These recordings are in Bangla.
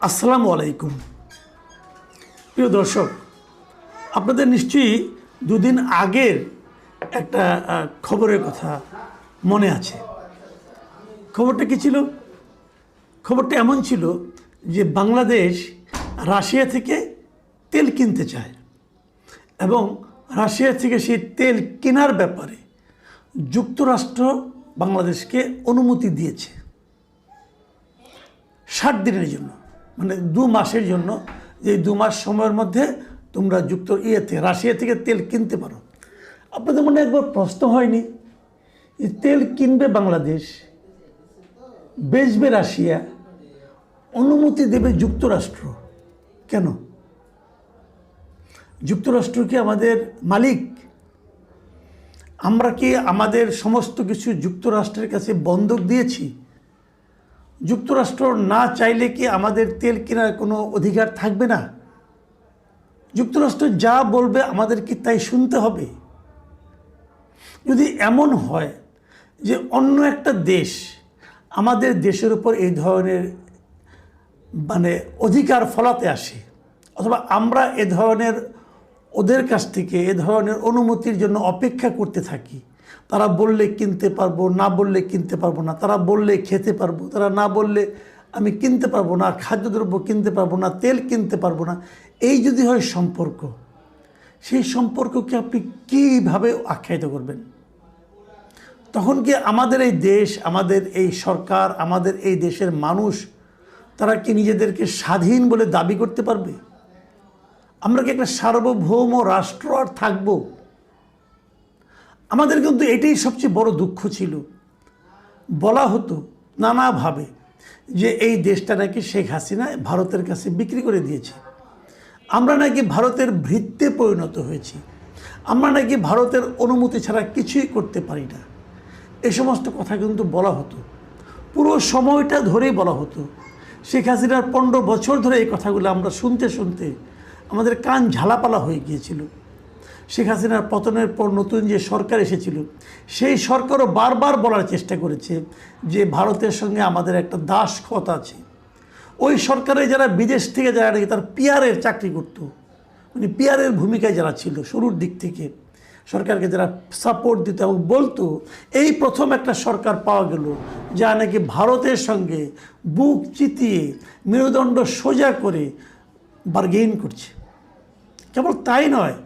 আসসালামু আলাইকুম। প্রিয় দর্শক, আপনাদের নিশ্চয়ই দুদিন আগের একটা খবরের কথা মনে আছে। খবরটা কী ছিল? খবরটা এমন ছিল যে বাংলাদেশ রাশিয়া থেকে তেল কিনতে চায় এবং রাশিয়া থেকে সেই তেল কেনার ব্যাপারে যুক্তরাষ্ট্র বাংলাদেশকে অনুমতি দিয়েছে 60 দিনের জন্য, মানে 2 মাসের জন্য, যে 2 মাস সময়ের মধ্যে তোমরা রাশিয়া থেকে তেল কিনতে পারো। আপনাদের মনে একবার প্রশ্ন হয়নি যে তেল কিনবে বাংলাদেশ, বেচবে রাশিয়া, অনুমতি দেবে যুক্তরাষ্ট্র? কেন? যুক্তরাষ্ট্র কি আমাদের মালিক? আমরা কি আমাদের সমস্ত কিছু যুক্তরাষ্ট্রের কাছে বন্ধক দিয়েছি? যুক্তরাষ্ট্র না চাইলে কি আমাদের তেল কেনার কোনো অধিকার থাকবে না? যুক্তরাষ্ট্র যা বলবে আমাদের কি তাই শুনতে হবে? যদি এমন হয় যে অন্য একটা দেশ আমাদের দেশের উপর এই ধরনের অধিকার ফলাতে আসে, অথবা আমরা এ ধরনের ওদের কাছ থেকে এ ধরনের অনুমতির জন্য অপেক্ষা করতে থাকি, তারা বললে কিনতে পারবো, না বললে কিনতে পারবো না, তারা বললে খেতে পারবো, তারা না বললে আমি কিনতে পারবো না, খাদ্যদ্রব্য কিনতে পারবো না, তেল কিনতে পারবো না, এই যদি হয় সম্পর্ক, সেই সম্পর্ককে আপনি কীভাবে আখ্যায়িত করবেন? তখন কি আমাদের এই দেশ, আমাদের এই সরকার, আমাদের এই দেশের মানুষ, তারা কি নিজেদেরকে স্বাধীন বলে দাবি করতে পারবে? আমরা কি একটা সার্বভৌম রাষ্ট্র আর থাকবো? আমাদের কিন্তু এটাই সবচেয়ে বড় দুঃখ ছিল। বলা হতো নানাভাবে যে এই দেশটা নাকি শেখ হাসিনা ভারতের কাছে বিক্রি করে দিয়েছে, আমরা নাকি ভারতের ভৃত্যে পরিণত হয়েছি, আমরা নাকি ভারতের অনুমতি ছাড়া কিছুই করতে পারি না। এই সমস্ত কথা কিন্তু বলা হতো, পুরো সময়টা ধরেই বলা হতো। শেখ হাসিনার 15 বছর ধরে এই কথাগুলো আমরা শুনতে শুনতে আমাদের কান ঝালাপালা হয়ে গিয়েছিল। শেখ হাসিনার পতনের পর নতুন যে সরকার এসেছিল, সেই সরকারও বারবার বলার চেষ্টা করেছে যে ভারতের সঙ্গে আমাদের একটা দাসখত আছে। ওই সরকারে যারা বিদেশ থেকে যারা নাকি তার পিআরের চাকরি করত, মানে পিআরের ভূমিকায় যারা ছিল শুরুর দিক থেকে, সরকারকে যারা সাপোর্ট দিত এবং বলতো, এই প্রথম একটা সরকার পাওয়া গেল যা নাকি ভারতের সঙ্গে বুক চিতিয়ে মেরুদণ্ড সোজা করে বার্গেইন করছে। কেবল তাই নয়,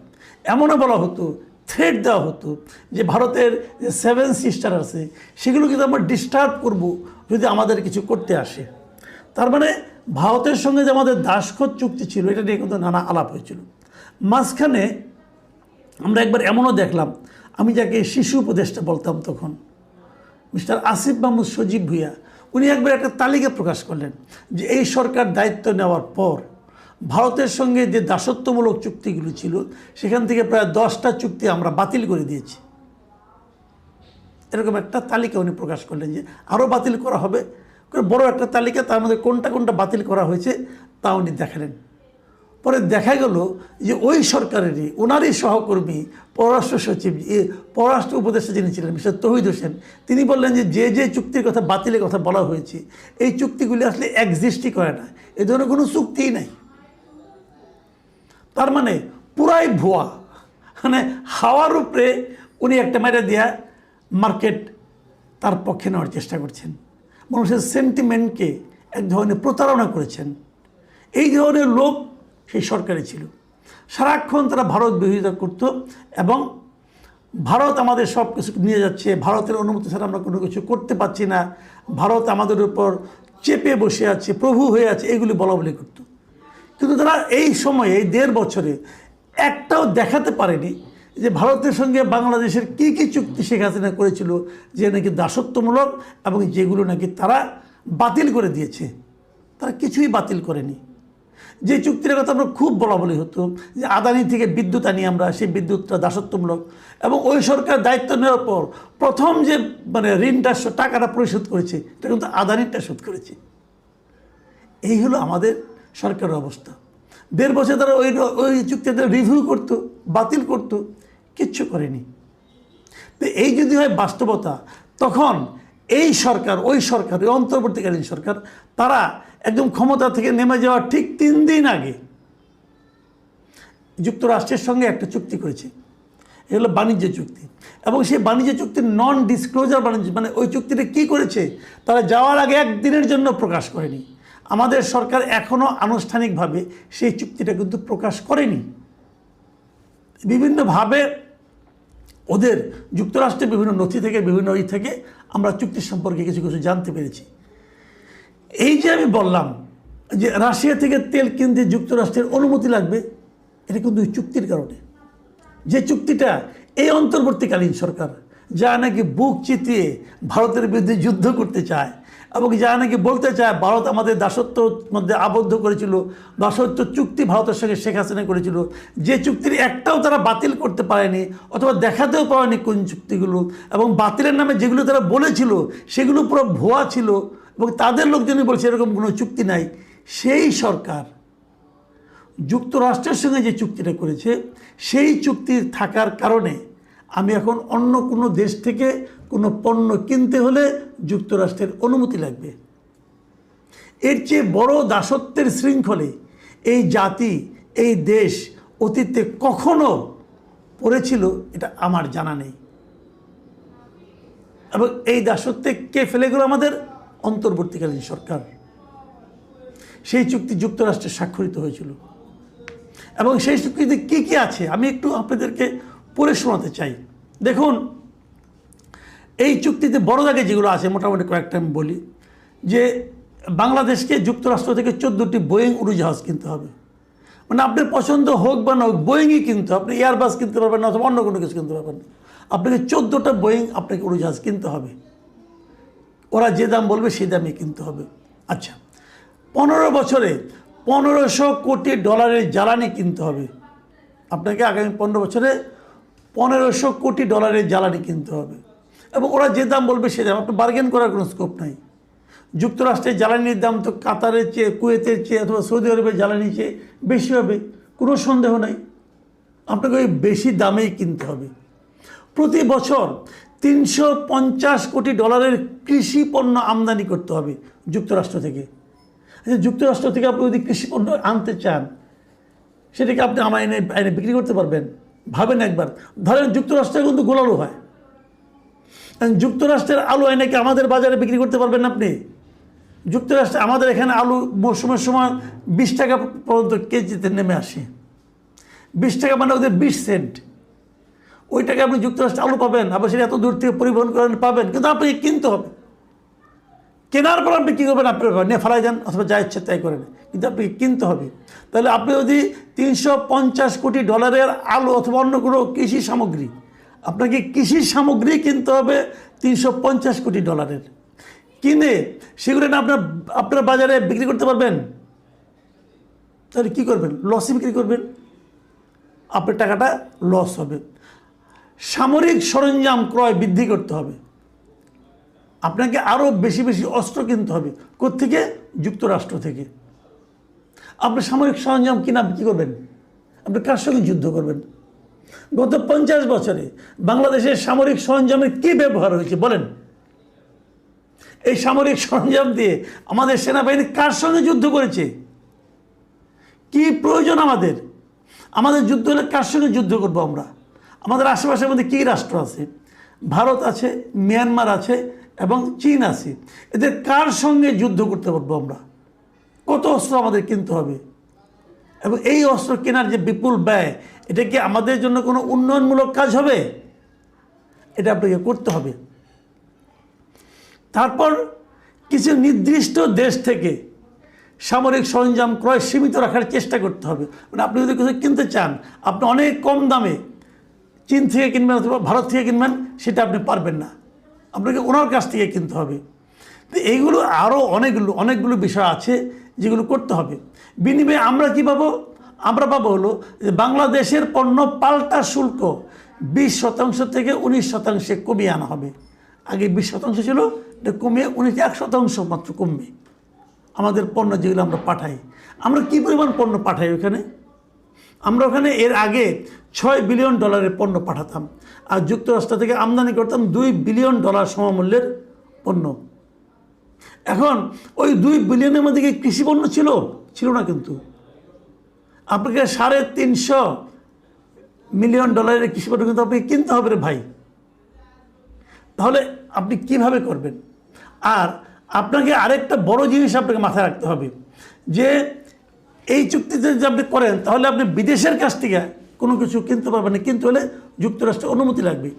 এমনও বলা হতো, থ্রেট দেওয়া হতো যে ভারতের যে 7 সিস্টার আছে সেগুলো কিন্তু আমরা ডিস্টার্ব করব যদি আমাদের কিছু করতে আসে। তার মানে ভারতের সঙ্গে যে আমাদের দাসখত চুক্তি ছিল, এটা নিয়ে কিন্তু নানা আলাপ হয়েছিল। মাঝখানে আমরা একবার এমনও দেখলাম, আমি যাকে শিশু উপদেষ্টা বলতাম তখন, মিস্টার আসিফ মাহমুদ সজীব ভুইয়া, উনি একবার একটা তালিকা প্রকাশ করলেন যে এই সরকার দায়িত্ব নেওয়ার পর ভারতের সঙ্গে যে দাসত্বমূলক চুক্তিগুলো ছিল সেখান থেকে প্রায় 10টা চুক্তি আমরা বাতিল করে দিয়েছি। এরকম একটা তালিকা উনি প্রকাশ করলেন যে আরও বাতিল করা হবে, বড় একটা তালিকা, তার মধ্যে কোনটা কোনটা বাতিল করা হয়েছে তা উনি দেখালেন। পরে দেখা গেল যে ওই সরকারেরই ওনারই সহকর্মী পররাষ্ট্র সচিব, পররাষ্ট্র উপদেষ্টা যিনি ছিলেন মিস্টার তৌহিদ হোসেন, তিনি বললেন যে যে চুক্তির কথা বাতিলের কথা বলা হয়েছে এই চুক্তিগুলি আসলে এক্সিস্টই করে না, এ ধরনের কোনো চুক্তিই নাই। তার মানে পুরাই ভুয়া, মানে হাওয়ার উপরে উনি একটা মেরে দেয়া মার্কেট তার পক্ষে নেওয়ার চেষ্টা করছেন, মানুষের সেন্টিমেন্টকে এক ধরনের প্রতারণা করেছেন। এই ধরনের লোক সেই সরকারে ছিল। সারাক্ষণ তারা ভারত বিরোধিতা করত এবং ভারত আমাদের সব কিছু নিয়ে যাচ্ছে, ভারতের অনুমতি ছাড়া আমরা কোনো কিছু করতে পারছি না, ভারত আমাদের উপর চেপে বসে আছে, প্রভু হয়ে আছে, এগুলি বলা বলি করত। কিন্তু তারা এই সময়ে, এই 1.5 বছরে একটাও দেখাতে পারেনি যে ভারতের সঙ্গে বাংলাদেশের কী কী চুক্তি শেখ হাসিনা করেছিল যে নাকি দাসত্বমূলক এবং যেগুলো নাকি তারা বাতিল করে দিয়েছে। তারা কিছুই বাতিল করেনি। যে চুক্তির কথা আমরা খুব বলা বলি হতো যে আদানি থেকে বিদ্যুৎ আনি আমরা, সেই বিদ্যুৎটা দাসত্বমূলক, এবং ওই সরকার দায়িত্ব নেওয়ার পর প্রথম যে ঋণটা টাকাটা পরিশোধ করেছে এটা কিন্তু আদানিটা শোধ করেছে। এই হলো আমাদের সরকারের অবস্থা। 1.5 বছর তারা ওই চুক্তিটা রিভিউ করতো, বাতিল করতো, কিচ্ছু করেনি। তো এই যদি হয় বাস্তবতা, তখন এই সরকার, ওই সরকার, ওই অন্তর্বর্তীকালীন সরকার, তারা একদম ক্ষমতা থেকে নেমে যাওয়ার ঠিক 3 দিন আগে যুক্তরাষ্ট্রের সঙ্গে একটা চুক্তি করেছে। এগুলো বাণিজ্য চুক্তি, এবং সেই বাণিজ্য চুক্তির নন ডিসক্লোজার বাণিজ্য, মানে ওই চুক্তিটা কী করেছে তারা যাওয়ার আগে একদিনের জন্য প্রকাশ করেনি। আমাদের সরকার এখনও আনুষ্ঠানিকভাবে সেই চুক্তিটা কিন্তু প্রকাশ করেনি। বিভিন্নভাবে ওদের যুক্তরাষ্ট্রের বিভিন্ন নথি থেকে, বিভিন্ন থেকে আমরা চুক্তি সম্পর্কে কিছু কিছু জানতে পেরেছি। এই যে আমি বললাম যে রাশিয়া থেকে তেল কিনতে যুক্তরাষ্ট্রের অনুমতি লাগবে, এটা কিন্তু ওই চুক্তির কারণে। যে চুক্তিটা এই অন্তর্বর্তীকালীন সরকার, যা নাকি বুক চিতিয়ে ভারতের বিরুদ্ধে যুদ্ধ করতে চায়, এবং যা নাকি বলতে চায় ভারত আমাদের দাসত্বর মধ্যে আবদ্ধ করেছিল, দাসত্ব চুক্তি ভারতের সঙ্গে শেখ হাসিনা করেছিল, যে চুক্তির একটাও তারা বাতিল করতে পারেনি অথবা দেখাতেও পারেনি কোন চুক্তিগুলো, এবং বাতিলের নামে যেগুলো তারা বলেছিল সেগুলো পুরো ভুয়া ছিল, এবং তাদের লোকজনই বলছে এরকম কোনো চুক্তি নাই। সেই সরকার যুক্তরাষ্ট্রের সঙ্গে যে চুক্তিটা করেছে, সেই চুক্তির থাকার কারণে আমি এখন অন্য কোনো দেশ থেকে কোনো পণ্য কিনতে হলে যুক্তরাষ্ট্রের অনুমতি লাগবে। এর চেয়ে বড় দাসত্বের শৃঙ্খলে এই জাতি, এই দেশ অতীতে কখনো পড়েছিল এটা আমার জানা নেই। এবং এই দাসত্বে কে ফেলে গেল? আমাদের অন্তর্বর্তীকালীন সরকার। সেই চুক্তি যুক্তরাষ্ট্রে স্বাক্ষরিত হয়েছিল, এবং সেই চুক্তিতে কী কী আছে আমি একটু আপনাদেরকে পড়ে শোনাতে চাই। দেখুন, এই চুক্তিতে বড় দাগে যেগুলো আছে মোটামুটি কয়েকটা আমি বলি। যে বাংলাদেশকে যুক্তরাষ্ট্র থেকে 14টি বোয়িং উড়োজাহাজ কিনতে হবে। মানে আপনার পছন্দ হোক বা না হোক, বোয়িংই কিনতে হবে। আপনি এয়ারবাস কিনতে পারবেন না, অথবা অন্য কোনো কিছু কিনতে পারবেন না। আপনাকে 14টা বোয়িং আপনাকে উড়োজাহাজ কিনতে হবে। ওরা যে দাম বলবে সেই দামে কিনতে হবে। আচ্ছা, 15 বছরে $1500 কোটি জ্বালানি কিনতে হবে। আপনাকে আগামী 15 বছরে $1500 কোটি জ্বালানি কিনতে হবে, এবং ওরা যে দাম বলবে সে দাম। আপনার বার্গেন করার কোনো স্কোপ নাই। যুক্তরাষ্ট্রের জ্বালানির দাম তো কাতারের চেয়ে, কুয়েতের চেয়ে অথবা সৌদি আরবের জ্বালানির চেয়ে বেশি হবে, কোনো সন্দেহ নাই। আপনাকে ওই বেশি দামেই কিনতে হবে। প্রতি বছর $350 কোটি কৃষি পণ্য আমদানি করতে হবে যুক্তরাষ্ট্র থেকে। যুক্তরাষ্ট্র থেকে আপনি যদি কৃষি পণ্য আনতে চান, সেটাকে আপনি আমার আইনে বিক্রি করতে পারবেন? ভাবেন একবার। ধরেন যুক্তরাষ্ট্রে কিন্তু গোলালু হয়, যুক্তরাষ্ট্রের আলু আইনে কি আমাদের বাজারে বিক্রি করতে পারবেন আপনি? যুক্তরাষ্ট্রে আমাদের এখানে আলু মৌসুমের সময় 20 টাকা পর্যন্ত কেজিতে নেমে আসে। 20 টাকা মানে ওদের 20 সেন্ট। ওই টাকা আপনি যুক্তরাষ্ট্রে আলু পাবেন, আবার সেটা এত দূর থেকে পরিবহন করেন পাবেন, কিন্তু আপনাকে কিনতে হবে। কেনার পর আপনি কী করবেন? আপনি নিয়ে ফেলাই দেন অথবা যা ইচ্ছে তাই করেন, কিন্তু আপনাকে কিনতে হবে। তাহলে আপনি যদি $350 কোটি আলু অথবা অন্য কোনো কৃষি সামগ্রী, আপনাকে কৃষি সামগ্রী কিনতে হবে $350 কোটি কিনে সেগুলো না আপনার বাজারে বিক্রি করতে পারবেন? তাহলে কী করবেন? লসে বিক্রি করবেন, আপনার টাকাটা লস হবে। সামরিক সরঞ্জাম ক্রয় বৃদ্ধি করতে হবে। আপনাকে আরও বেশি বেশি অস্ত্র কিনতে হবে। কোত্থেকে? যুক্তরাষ্ট্র থেকে। আপনি সামরিক সরঞ্জাম কিনা কী করবেন? আপনি কার সঙ্গে যুদ্ধ করবেন? গত 50 বছরে বাংলাদেশের সামরিক সরঞ্জামের কী ব্যবহার হয়েছে বলেন? এই সামরিক সরঞ্জাম দিয়ে আমাদের সেনাবাহিনী কার সঙ্গে যুদ্ধ করেছে? কি প্রয়োজন আমাদের? আমাদের যুদ্ধ হলে কার সঙ্গে যুদ্ধ করবো আমরা? আমাদের আশেপাশের মধ্যে কী রাষ্ট্র আছে? ভারত আছে, মিয়ানমার আছে, এবং চীন আছে। এদের কার সঙ্গে যুদ্ধ করতে পারবো আমরা? কত অস্ত্র আমাদের কিনতে হবে, এবং এই অস্ত্র কেনার যে বিপুল ব্যয়, এটা কি আমাদের জন্য কোনো উন্নয়নমূলক কাজ হবে? এটা আপনাকে করতে হবে। তারপর কিছু নির্দিষ্ট দেশ থেকে সামরিক সরঞ্জাম ক্রয় সীমিত রাখার চেষ্টা করতে হবে। মানে আপনি যদি কিছু কিনতে চান, আপনি অনেক কম দামে চীন থেকে কিনবেন অথবা ভারত থেকে কিনবেন, সেটা আপনি পারবেন না, আপনাকে ওনার কাছ থেকে কিনতে হবে। তো এইগুলো আরও অনেকগুলো বিষয় আছে যেগুলো করতে হবে। বিনিময়ে আমরা কী পাবো? আমরা পাবো হলো যে বাংলাদেশের পণ্য পাল্টা শুল্ক 20% থেকে 19% কমিয়ে আনা হবে। আগে 20% ছিল, এটা কমিয়ে 1% মাত্র কমবে। আমাদের পণ্য যেগুলো আমরা পাঠাই, আমরা কী পরিমাণ পণ্য পাঠাই ওখানে? আমরা ওখানে এর আগে $6 বিলিয়ন পণ্য পাঠাতাম, আর যুক্তরাষ্ট্র থেকে আমদানি করতাম $2 বিলিয়ন সমমূল্যের পণ্য। এখন ওই 2 বিলিয়নের মধ্যে কি কৃষি পণ্য ছিল? ছিল না। কিন্তু আপনাকে $350 মিলিয়ন কৃষি পণ্য কিন্তু আপনাকে কিনতে হবে রে ভাই। তাহলে আপনি কিভাবে করবেন? আর আপনাকে আরেকটা বড় জিনিস আপনাকে মাথায় রাখতে হবে যে এই চুক্তিতে যদি আপনি করেন তাহলে আপনি বিদেশের কাছ থেকে কোনো কিছু কিনতে পারবেন না, কিনতে হলে যুক্তরাষ্ট্রের অনুমতি লাগবে।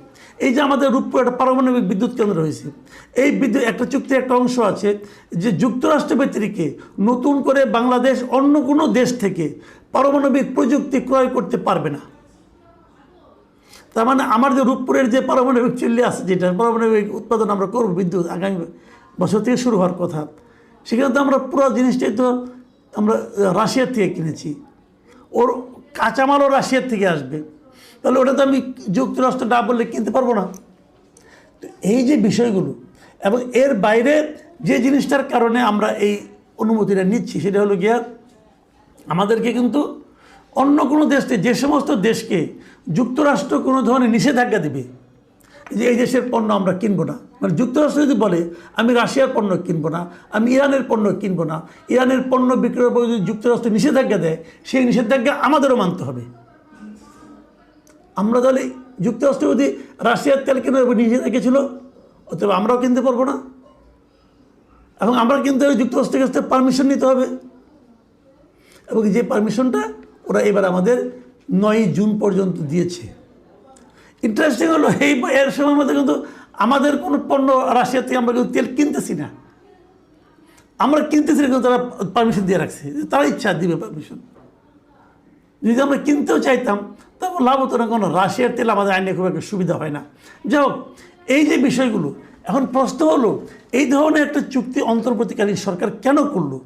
এই যে আমাদের রূপপুর একটা পারমাণবিক বিদ্যুৎ কেন্দ্র হয়েছে, এই বিদ্যুৎ একটা চুক্তির একটা অংশ আছে যে যুক্তরাষ্ট্র ব্যতিরিকে নতুন করে বাংলাদেশ অন্য কোনো দেশ থেকে পারমাণবিক প্রযুক্তি ক্রয় করতে পারবে না। তার মানে আমার যে রূপপুরের যে পারমাণবিক চুল্লি আছে, যেটা পারমাণবিক উৎপাদন আমরা করব বিদ্যুৎ আগামী বছর থেকে শুরু হওয়ার কথা, সেখানে তো আমরা পুরো জিনিসটাই তো আমরা রাশিয়ার থেকে কিনেছি, ওর কাঁচামালও রাশিয়ার থেকে আসবে, তাহলে ওটা তো আমি যুক্তরাষ্ট্র না বললে কিনতে পারবো না। তো এই যে বিষয়গুলো এবং এর বাইরে যে জিনিসটার কারণে আমরা এই অনুমতিটা নিচ্ছি সেটা হলো গিয়া আমাদেরকে কিন্তু অন্য কোনো দেশকে, যে সমস্ত দেশকে যুক্তরাষ্ট্র কোনো ধরনের নিষেধাজ্ঞা দেবে যে এই দেশের পণ্য আমরা কিনবো না, মানে যুক্তরাষ্ট্র যদি বলে আমি রাশিয়ার পণ্য কিনবো না, আমি ইরানের পণ্য কিনবো না, ইরানের পণ্য বিক্রয়ের উপর যদি যুক্তরাষ্ট্র নিষেধাজ্ঞা দেয় সেই নিষেধাজ্ঞা আমাদেরও মানতে হবে। আমরা তাহলে যুক্তরাষ্ট্র যদি রাশিয়ার তেল কেনার উপর নিষেধাজ্ঞা ছিল, অথবা আমরাও কিনতে পারবো না, এবং আমরা কিন্তু যুক্তরাষ্ট্রের কাছ থেকে পারমিশন নিতে হবে, এবং যে পারমিশনটা ওরা এবার আমাদের 9 জুন পর্যন্ত দিয়েছে। ইন্টারেস্টিং হলো এর সময় মধ্যে কিন্তু আমাদের কোনো পণ্য রাশিয়া থেকে আমরা কিন্তু তেল কিনতেছি না, আমরা কিনতেছি না, কিন্তু তারা পারমিশন দিয়ে রাখছে, তারা ইচ্ছা দিবে পারমিশন। যদি আমরা কিনতেও চাইতাম তারপর লাভ হতো না, কোনো রাশিয়ার তেল আমাদের আইনে খুব একটা সুবিধা হয় না। যাই হোক, এই যে বিষয়গুলো, এখন প্রশ্ন হলো এই ধরনের একটা চুক্তি অন্তর্বর্তীকালীন সরকার কেন করলো,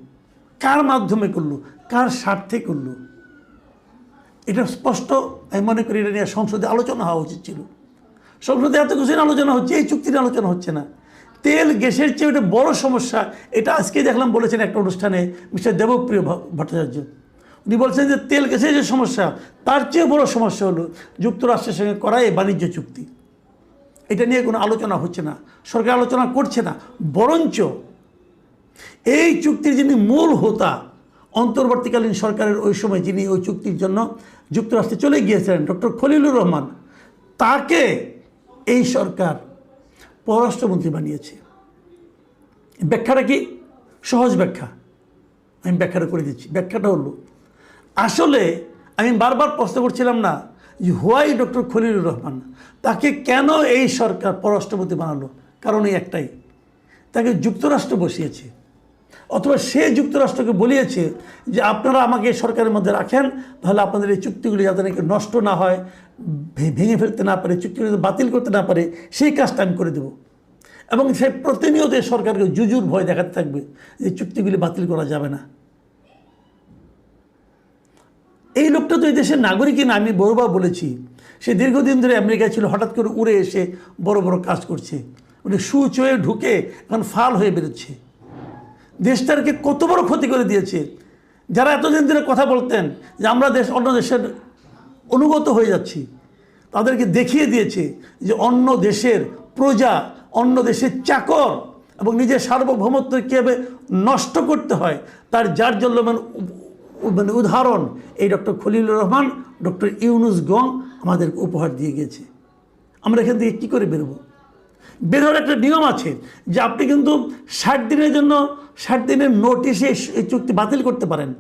কার মাধ্যমে করলো, কার স্বার্থে করলো? এটা স্পষ্ট আমি মনে করি এটা নিয়ে সংসদে আলোচনা হওয়া উচিত ছিল। সংসদে এত কিছু আলোচনা হচ্ছে, এই চুক্তির আলোচনা হচ্ছে না। তেল গ্যাসের চেয়ে এটা বড় সমস্যা, এটা আজকে দেখলাম বলেছেন একটা অনুষ্ঠানে মিস্টার দেবপ্রিয় ভট্টাচার্য। উনি বলছেন যে তেল গ্যাসের যে সমস্যা তার চেয়ে বড় সমস্যা হলো যুক্তরাষ্ট্রের সঙ্গে করা এই বাণিজ্য চুক্তি। এটা নিয়ে কোনো আলোচনা হচ্ছে না, সরকার আলোচনা করছে না, বরঞ্চ এই চুক্তির যিনি মূল হোতা, অন্তর্বর্তীকালীন সরকারের ওই সময় যিনি ওই চুক্তির জন্য যুক্তরাষ্ট্রে চলে গিয়েছিলেন, ডক্টর খলিলুর রহমান, তাকে এই সরকার পররাষ্ট্রমন্ত্রী বানিয়েছে। ব্যাখ্যাটা কি? সহজ ব্যাখ্যা, আমি ব্যাখ্যাটা করে দিচ্ছি। ব্যাখ্যাটা হলো, আসলে আমি বারবার প্রশ্ন করছিলাম না যে হোয়াই ডক্টর খলিলুর রহমান, তাকে কেন এই সরকার পররাষ্ট্রমন্ত্রী বানালো? কারণ এই একটাই, তাকে যুক্তরাষ্ট্র বসিয়েছে, অথবা সে যুক্তরাষ্ট্রকে বলিয়েছে যে আপনারা আমাকে সরকারের মধ্যে রাখেন, তাহলে আপনাদের এই চুক্তিগুলি যাতে নাকি নষ্ট না হয়, ভেঙে ফেলতে না পারে, চুক্তিগুলি বাতিল করতে না পারে, সেই কাজটা আমি করে দেব। এবং সে প্রতিনিয়ত সরকারকে জুজুর ভয় দেখাতে থাকবে যে চুক্তিগুলি বাতিল করা যাবে না। এই লোকটা তো এই দেশের নাগরিকই না, আমি বহুবার বলেছি। সে দীর্ঘদিন ধরে আমেরিকায় ছিল, হঠাৎ করে উড়ে এসে বড় বড় কাজ করছে, উনি সুচয়ে ঢুকে এখন ফাল হয়ে বেরোচ্ছে। দেশটাকে কত বড় ক্ষতি করে দিয়েছে। যারা এতদিন ধরে কথা বলতেন যে আমরা অন্য দেশের অনুগত হয়ে যাচ্ছি, তাদেরকে দেখিয়ে দিয়েছে যে অন্য দেশের প্রজা, অন্য দেশের চাকর এবং নিজের সার্বভৌমত্ব কীভাবে নষ্ট করতে হয় তার জার্জল্যমান মানে উদাহরণ এই ডক্টর খলিলুর রহমান, ডক্টর ইউনুস গং আমাদেরকে উপহার দিয়ে গেছে। আমরা এখান থেকে কী করে বেরোবো? বের হওয়ার একটা নিয়ম আছে যে আপনি কিন্তু 60 দিনের জন্য 60 দিনের নোটিশে এই চুক্তি বাতিল করতে পারেন,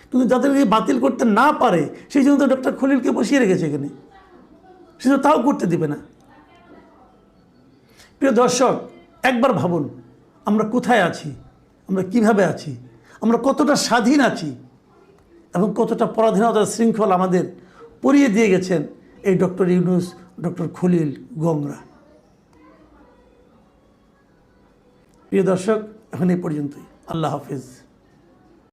কিন্তু যাদেরকে বাতিল করতে না পারে সেই জন্য তো ডক্টর খলিলকে বসিয়ে রেখেছে এখানে, সে তো তাও করতে দিবে না। প্রিয় দর্শক, একবার ভাবুন আমরা কোথায় আছি, আমরা কিভাবে আছি, আমরা কতটা স্বাধীন আছি এবং কতটা পরাধীনতার শৃঙ্খল আমাদের পরিয়ে দিয়ে গেছেন এই ডক্টর ইউনুস, ডক্টর খলিল গংরা। প্রিয় দর্শক, এখন এই পর্যন্তই। আল্লাহ হাফিজ।